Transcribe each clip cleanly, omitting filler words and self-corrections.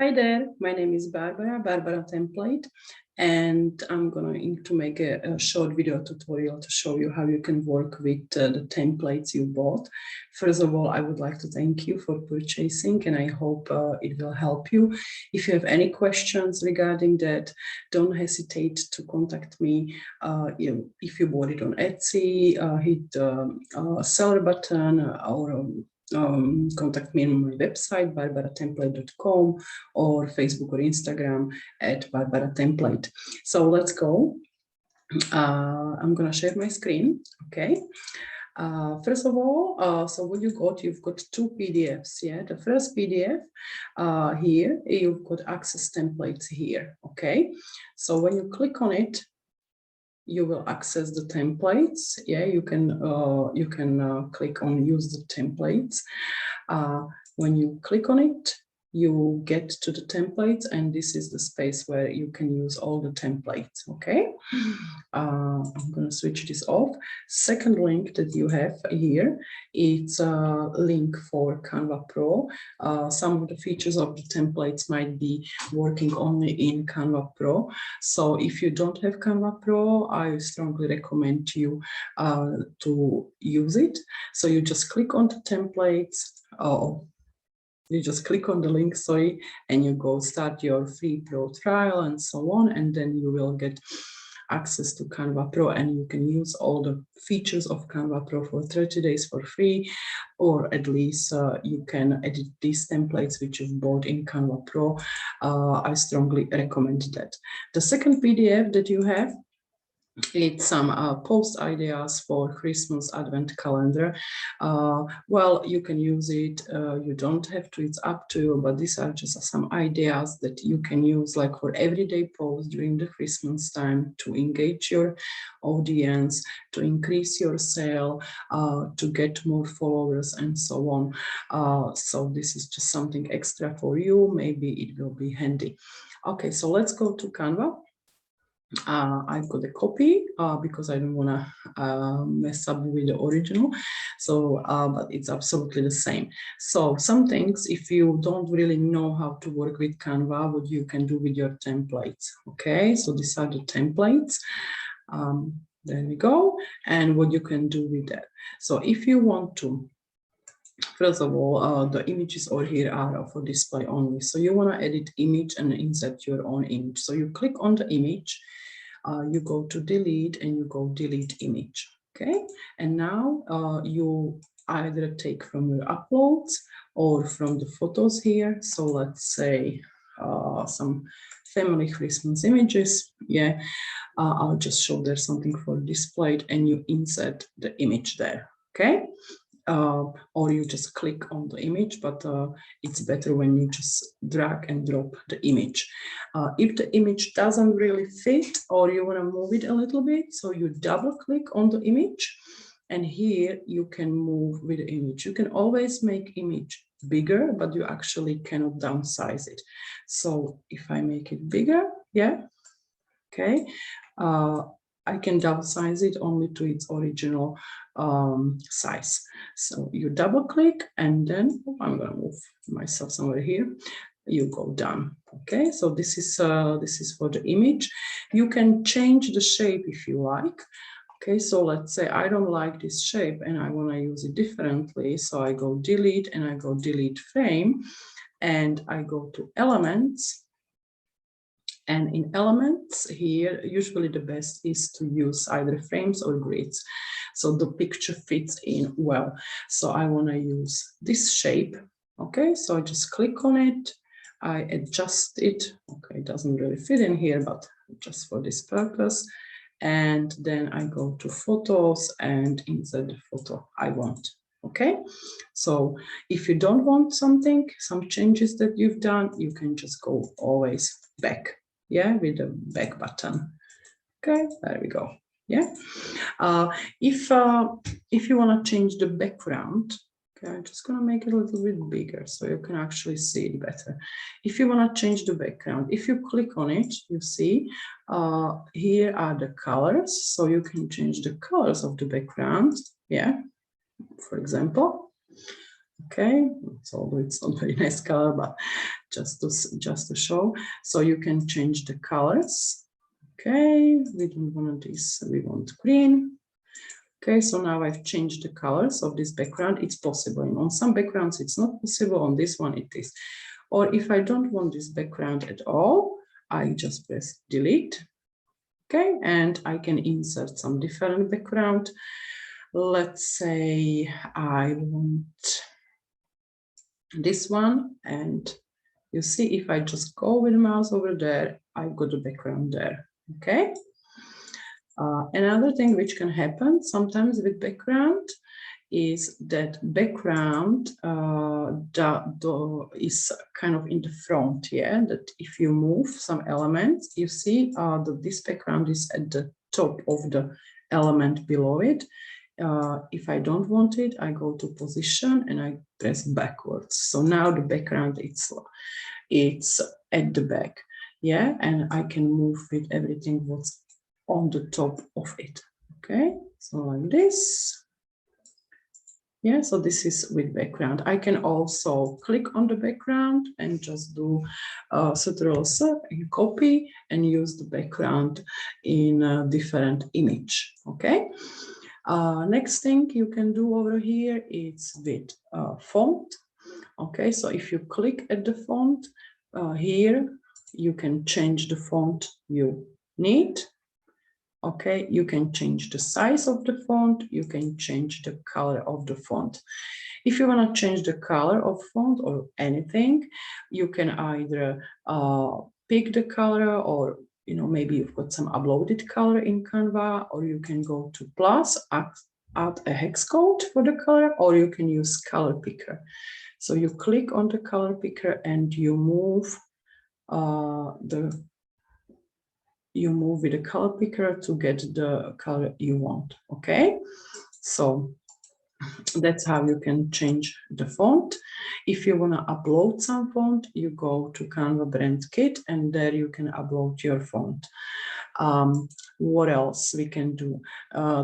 Hi there, my name is Barbara Template, and I'm going to make a short video tutorial to show you how you can work with the templates you bought. First of all, I would like to thank you for purchasing, and I hope it will help you. If you have any questions regarding that, don't hesitate to contact me. If you bought it on Etsy, hit the seller button or contact me on my website barbaratemplate.com or Facebook or Instagram at Barbara Template. So let's go. I'm gonna share my screen. Okay. First of all, so what you've got two PDFs. Yeah, the first PDF here, you've got access templates here. Okay, so when you click on it, you will access the templates. Yeah, you can click on use the templates. When you click on it, you get to the templates, and this is the space where you can use all the templates. Okay, I'm going to switch this off. Second link that you have here, it's a link for Canva Pro. Some of the features of the templates might be working only in Canva Pro. So if you don't have Canva Pro, I strongly recommend you to use it. So you just click on the templates. You just click on the link, sorry, and you go start your free pro trial and so on, and then you will get access to Canva Pro, and you can use all the features of Canva Pro for 30 days for free, or at least you can edit these templates which you've bought in Canva Pro. I strongly recommend that. The second PDF that you have, it's some post ideas for Christmas advent calendar. Well, you can use it, you don't have to, it's up to you, but these are just some ideas that you can use like for everyday posts during the Christmas time to engage your audience, to increase your sale, to get more followers and so on. So this is just something extra for you. Maybe it will be handy. Okay, so let's go to Canva. I've got a copy because I don't want to mess up with the original. So, but it's absolutely the same. So some things, if you don't really know how to work with Canva, what you can do with your templates. Okay, so these are the templates. There we go. And what you can do with that. So if you want to, first of all, the images over here are for display only. So you want to edit image and insert your own image. So you click on the image, you go to delete, and you go delete image. Okay, and now you either take from your uploads or from the photos here. So let's say some family Christmas images. Yeah, I'll just show there's something for displayed, and you insert the image there. Okay. Or you just click on the image, but it's better when you just drag and drop the image. If the image doesn't really fit, or you want to move it a little bit, so you double click on the image, and here you can move with the image. You can always make image bigger, but you actually cannot downsize it. So if I make it bigger, yeah, okay, I can downsize it only to its original size. So you double click, and then I'm going to move myself somewhere here. You go down. Okay, so this is for the image. You can change the shape if you like. Okay, so let's say I don't like this shape and I want to use it differently. So I go delete, and I go delete frame, and I go to elements. And in elements here, usually the best is to use either frames or grids, so the picture fits in well. So I want to use this shape. Okay, so I just click on it, I adjust it. Okay, it doesn't really fit in here, but just for this purpose. And then I go to photos and insert the photo I want. Okay, so if you don't want something, some changes that you've done, you can just go always back. Yeah, with the back button. Okay, there we go. Yeah, if you want to change the background, okay, I'm just going to make it a little bit bigger so you can actually see it better. If you want to change the background, if you click on it, you see here are the colors, so you can change the colors of the background. Yeah, for example, Okay, so it's not very nice color, but just to show. So you can change the colors. Okay, we don't want this, we want green. Okay, so now I've changed the colors of this background. It's possible. And on some backgrounds, it's not possible. On this one, it is. Or if I don't want this background at all, I just press delete. Okay, and I can insert some different background. Let's say I want this one, and you see if I just go with the mouse over there, I've got the background there. Okay. Another thing which can happen sometimes with background is that background is kind of in the front, yeah, that if you move some elements, you see that this background is at the top of the element below it. If I don't want it, I go to position and I press backwards. So now the background, it's at the back, yeah, and I can move with everything what's on the top of it. Okay, so like this. Yeah, so this is with background. I can also click on the background and just do Ctrl+C and copy and use the background in a different image. Okay. Next thing you can do over here is with font. Okay, so if you click at the font here, you can change the font you need. Okay, you can change the size of the font, you can change the color of the font. If you want to change the color of font or anything, you can either pick the color, or maybe you've got some uploaded color in Canva, or you can go to plus, add a hex code for the color, or you can use color picker. So you click on the color picker and you move with the color picker to get the color you want. Okay, so that's how you can change the font. If you want to upload some font, you go to Canva Brand Kit and there you can upload your font. What else we can do?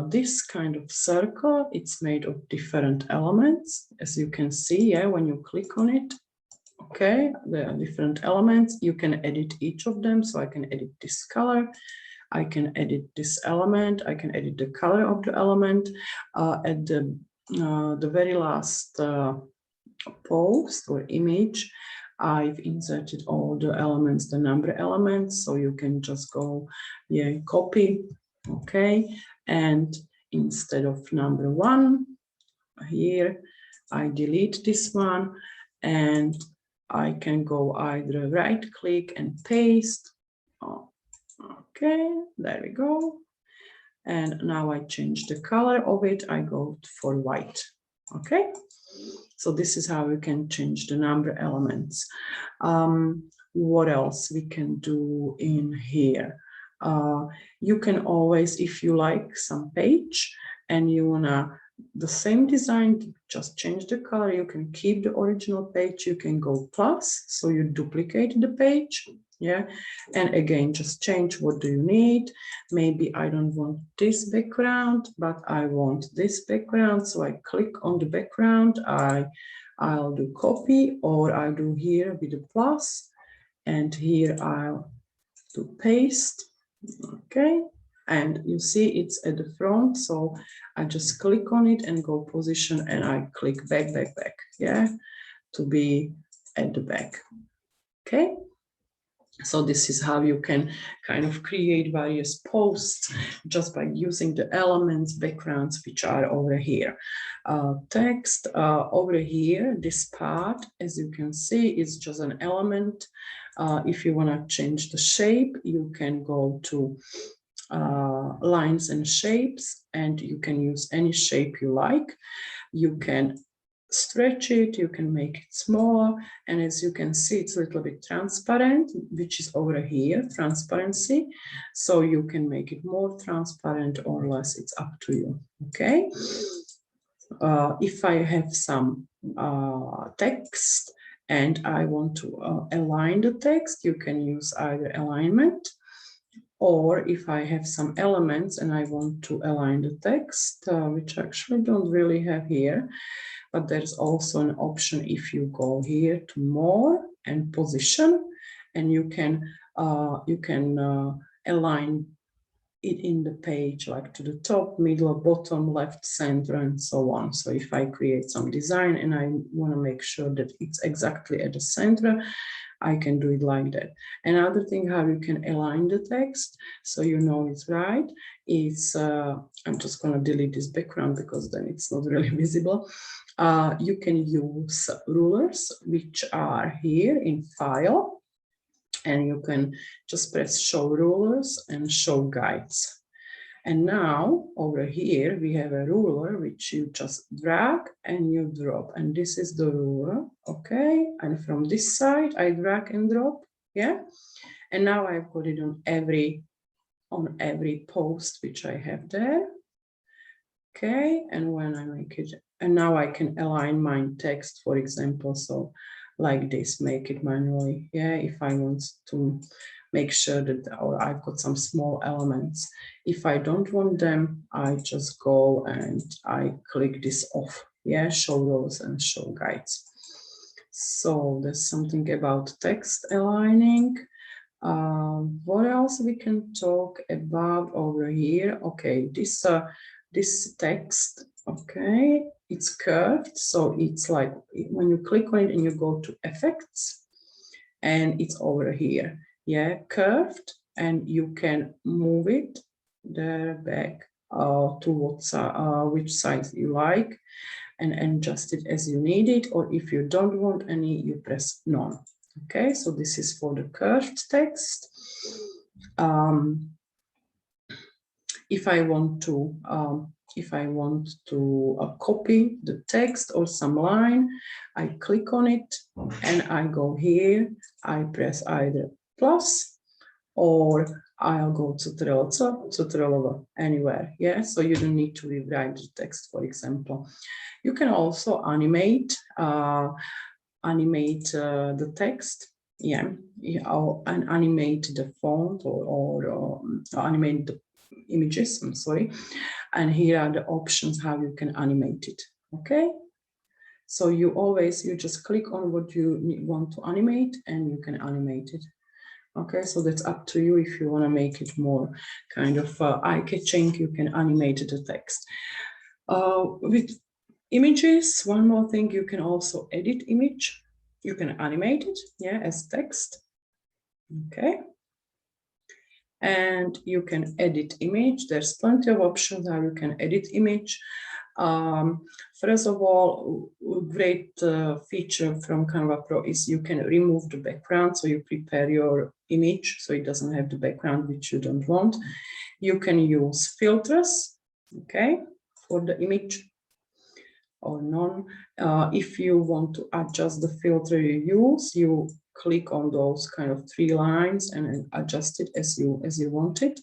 This kind of circle, it's made of different elements, as you can see. Yeah, when you click on it, okay, there are different elements. You can edit each of them. So I can edit this color, I can edit this element, I can edit the color of the element. At the very last post or image, I've inserted all the elements, the number elements, so you can just go, yeah, copy, okay, and instead of number 1 here, I delete this one, and I can go either right click and paste. Oh, okay, there we go. And now I change the color of it. I go for white. Okay, so this is how we can change the number elements. What else we can do in here? You can always, if you like some page and you wanna the same design, just change the color, you can keep the original page, you can go plus, so you duplicate the page, yeah, and again just change what do you need. Maybe I don't want this background, but I want this background, so I click on the background, I'll do copy, or I'll do here with the plus, and here I'll do paste. Okay, and you see it's at the front, so I just click on it and go position, and I click back, yeah, to be at the back. Okay, so this is how you can kind of create various posts just by using the elements, backgrounds, which are over here. Text over here, this part, as you can see, is just an element. If you want to change the shape, you can go to lines and shapes, and you can use any shape you like. You can stretch it, you can make it smaller, and as you can see, it's a little bit transparent, which is over here, transparency. So you can make it more transparent or less, it's up to you. Okay, if I have some text and I want to align the text, you can use either alignment, or if I have some elements and I want to align the text, which I actually don't really have here, but there's also an option if you go here to more and position, and you can align it in the page, like to the top, middle, bottom, left, center, and so on. So if I create some design and I want to make sure that it's exactly at the center, I can do it like that. Another thing how you can align the text so you know it's right is, I'm just going to delete this background because then it's not really visible. You can use rulers, which are here in File, and you can just press Show Rulers and Show Guides. And now over here, we have a ruler, which you just drag and you drop. And this is the ruler, okay? And from this side, I drag and drop, yeah? And now I've got it on every post, which I have there. Okay, and when I make it, and now I can align my text, for example, so like this, make it manually, yeah, if I want to make sure that, or I've got some small elements. If I don't want them, I just go and I click this off, yeah, show rows and show guides. So there's something about text aligning. What else we can talk about over here? Okay, this text, okay, it's curved, so it's like when you click on it and you go to effects, and it's over here, yeah, curved, and you can move it there back to which size you like, and adjust it as you need it, or if you don't want any, you press none. Okay, so this is for the curved text. If I want to copy the text or some line, I click on it and I go here. I press either plus, or I'll go to Trello anywhere. Yeah, so you don't need to rewrite the text, for example. You can also animate the text, yeah, and animate the font or animate the images, I'm sorry. And here are the options how you can animate it, okay? So you just click on what you want to animate and you can animate it. Okay, so that's up to you. If you want to make it more kind of eye-catching, you can animate the text. With images, one more thing, you can also edit image. You can animate it, yeah, as text. Okay. And you can edit image. There's plenty of options how you can edit image. First of all, great feature from Canva Pro is you can remove the background. So you prepare your image so it doesn't have the background which you don't want. You can use filters, okay, for the image or none. If you want to adjust the filter you use, you click on those kind of 3 lines and adjust it as you want it.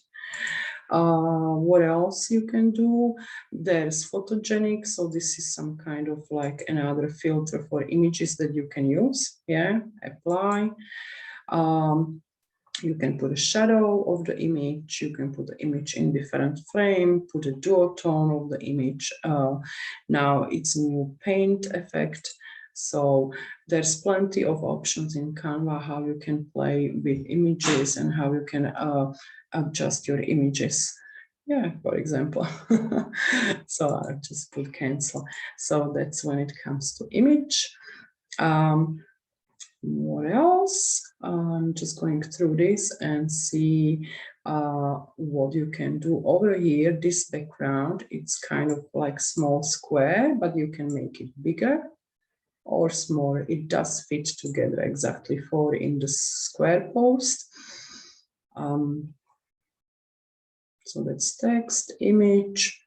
What else you can do? There's photogenic, so this is some kind of like another filter for images that you can use. Yeah, apply. You can put a shadow of the image, you can put the image in different frame, put a duotone of the image. Now it's a new paint effect. So there's plenty of options in Canva how you can play with images and how you can adjust your images. Yeah, for example. So I just put cancel. So that's when it comes to image. What else? I'm just going through this and see what you can do over here. This background, it's kind of like small square, but you can make it bigger or smaller. It does fit together exactly for in the square post. So that's text, image,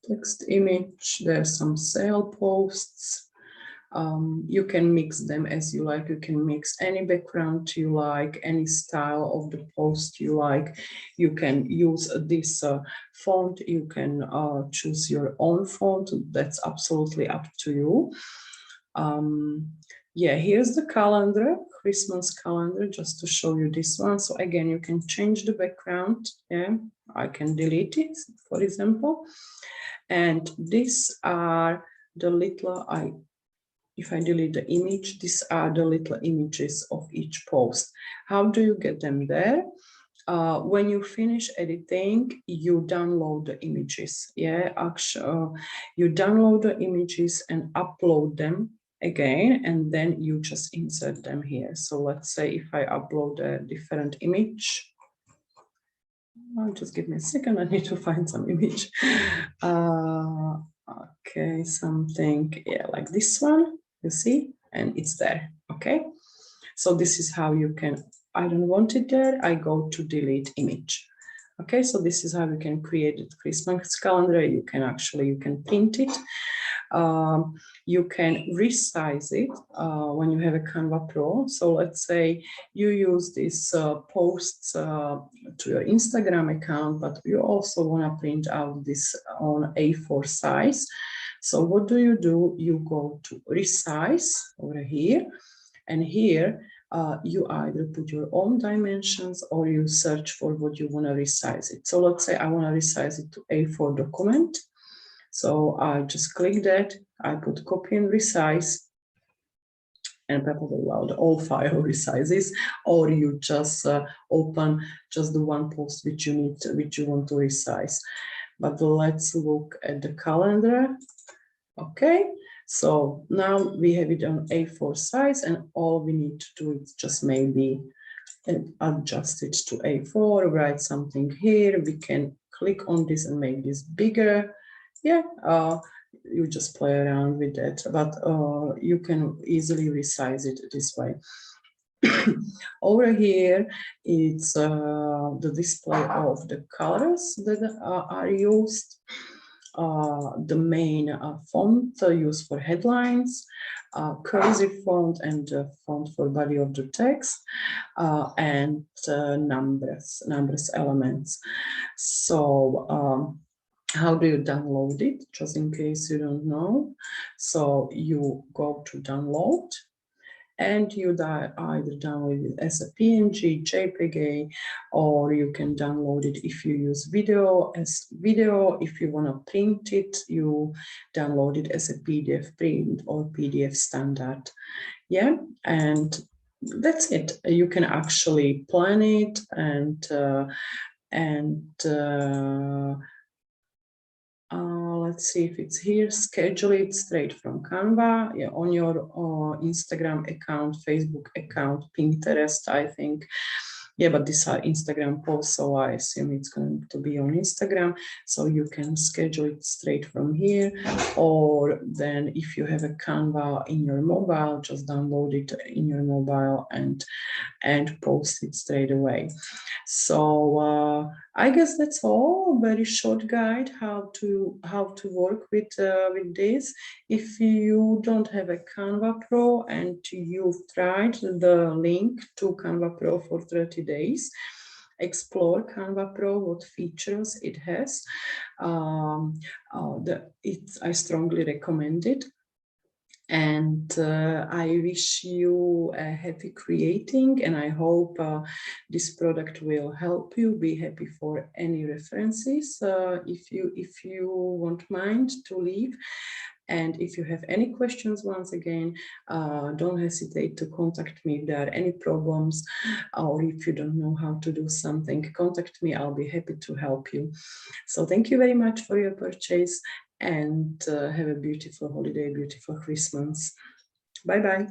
text, image. There's some sale posts. You can mix them as you like. You can mix any background you like, any style of the post you like. You can use this font. You can choose your own font. That's absolutely up to you. Yeah, here's the calendar, Christmas calendar, just to show you this one. So again, you can change the background. Yeah, I can delete it, for example. And these are the little, if I delete the image, these are the little images of each post. How do you get them there? When you finish editing, you download the images. Yeah, actually, you download the images and upload them again, and then you just insert them here. So let's say if I upload a different image, just give me a second, I need to find some image. Okay, something, yeah, like this one, you see, and it's there, okay? So this is how you can, I don't want it there, I go to delete image. Okay, so this is how you can create a Christmas calendar. You can print it. You can resize it when you have a Canva Pro. So let's say you use these posts to your Instagram account, but you also want to print out this on A4 size. So what do? You go to resize over here, and here you either put your own dimensions or you search for what you want to resize it. So let's say I want to resize it to A4 document. So I just click that, I put copy and resize, and probably the all file resizes, or you just open just the one post which you want to resize. But let's look at the calendar. Okay, so now we have it on A4 size, and all we need to do is just maybe adjust it to A4, write something here. We can click on this and make this bigger. Yeah, you just play around with that, but you can easily resize it this way. Over here, it's the display of the colors that are used. The main font used for headlines, cursive font, and font for body of the text, and numbers elements. So how do you download it? Just in case you don't know. So you go to download, and you either download it as a PNG, JPG, or you can download it if you use video as video. If you want to print it, you download it as a PDF print or PDF standard. Yeah, and that's it. You can actually plan it let's see if it's here. Schedule it straight from Canva, yeah, on your Instagram account, Facebook account, Pinterest, I think. Yeah, but these are Instagram posts, so I assume it's going to be on Instagram. So you can schedule it straight from here, or then if you have a Canva in your mobile, just download it in your mobile and post it straight away. So I guess that's all. Very short guide how to work with this. If you don't have a Canva Pro and you've tried the link to Canva Pro for 30 days, explore Canva Pro, what features it has. I strongly recommend it. And I wish you a happy creating, and I hope this product will help you. Be happy for any references if you won't mind to leave. And if you have any questions, once again, don't hesitate to contact me if there are any problems, or if you don't know how to do something, contact me. I'll be happy to help you. So thank you very much for your purchase, and have a beautiful holiday, beautiful Christmas. Bye-bye.